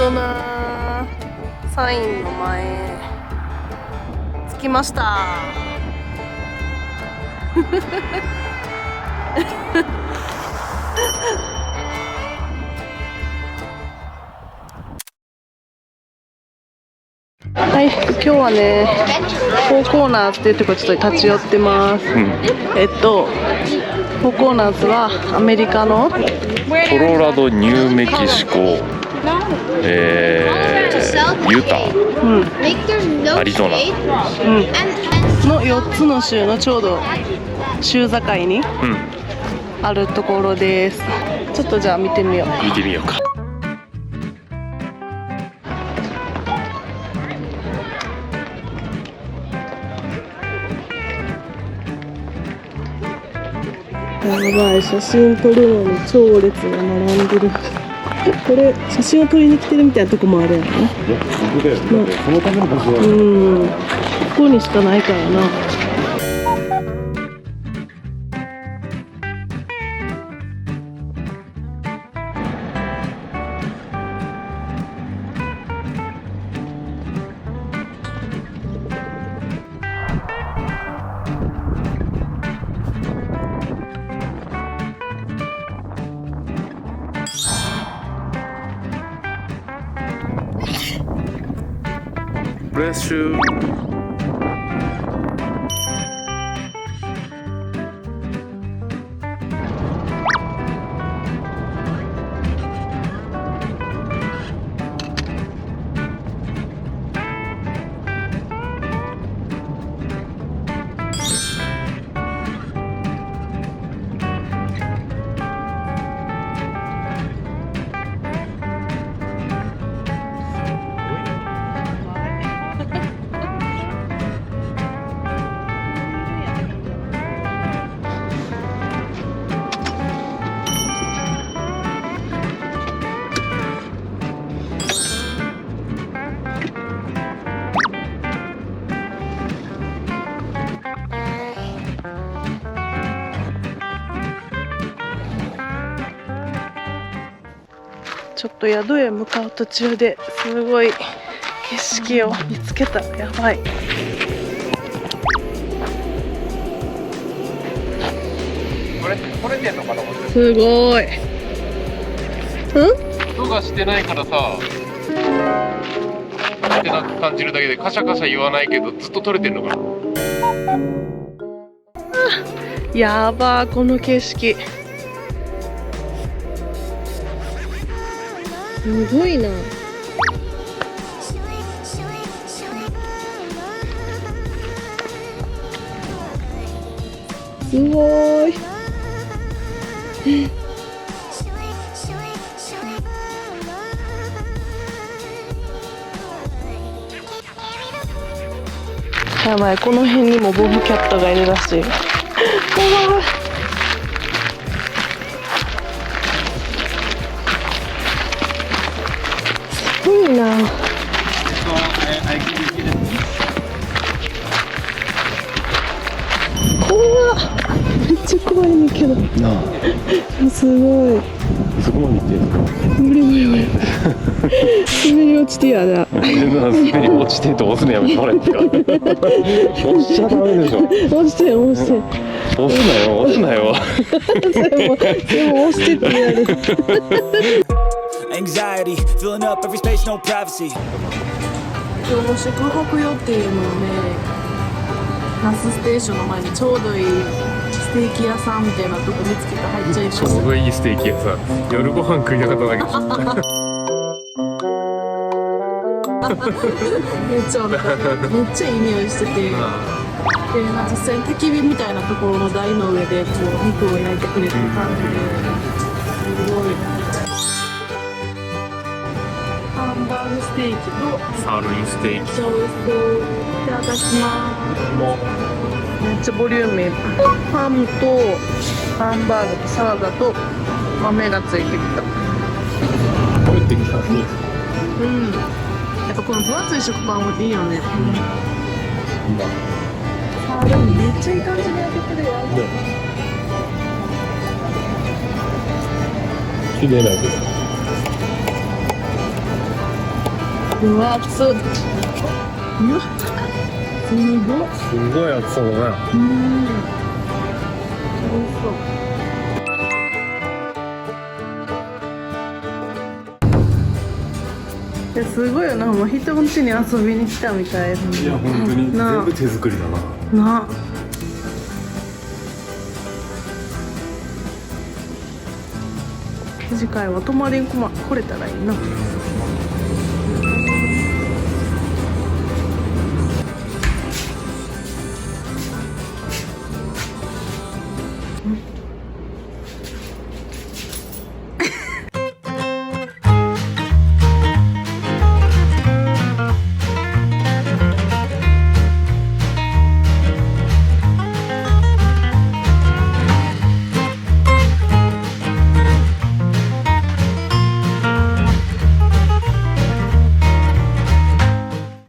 トナサインの前着きました。はい、今日はね、フォーコーナーズっていうところちょっと立ち寄ってます。フォーコーナーズはアメリカのコロラド、ニューメキシコ、ユタ、アリゾナ、の4つの州のちょうど州境にあるところです。ちょっとじゃあ見てみよう。見てみようか。やばい、写真撮るのに超列が並んでる。これ写真を撮りに来てるみたいなとこもあるやんね。いや、ここだよね。そのための場所だよ。ここにしかないからな。Bless you.ちょっと宿へ向かう途中ですごい景色を見つけた。やばい。これてんのかな。すごい。音がしてないからさ、ってなく感じるだけでカシャカシャ言わないけどずっと撮れてんのかな。やばー、この景色すごいな。すごい。やばい、この辺にもボブキャットがいるらしい。すごいな。怖っ、めっちゃ怖いねんけど。すごい。そこまで行って無理無理無理。滑り落ちてやだ。滑り落ちてどうすんのやめてもらえますか。落ちちゃダメでしょ。落ちて落ちて。押すなよ、押すなよ。でも押してって言われる。Anxiety, filling up every space, no privacy. 今日の宿泊予定のね、バスステーションの前にちょうどいいステーキ屋さんみたいなとこ見つけて入っちゃいました。ちょうどいいステーキ屋さん。夜ご飯食いたかっただけです。めっちゃいい匂いしてて、で実際に焚き火みたいなところの台の上でこう肉を焼いてくれる感じで、すごい。ハンバーグステーキとサーロインステーキ。めっちゃ美味しそう。いただきます。めっちゃボリューミー。パンとハンバーグとサラダと豆がついてきた。これってきた。やっぱこの分厚い食パンはいいよね。あ、でもめっちゃいい感じに焼けてるよ。綺麗だけど。分厚っ。うわ、すごい。すごい厚さだね。美味しそう。いや、すごいよな、もう人の家に遊びに来たみたいな。いや本当になあ全部手作りだな。なあ。次回は泊まりに来れたらいいな。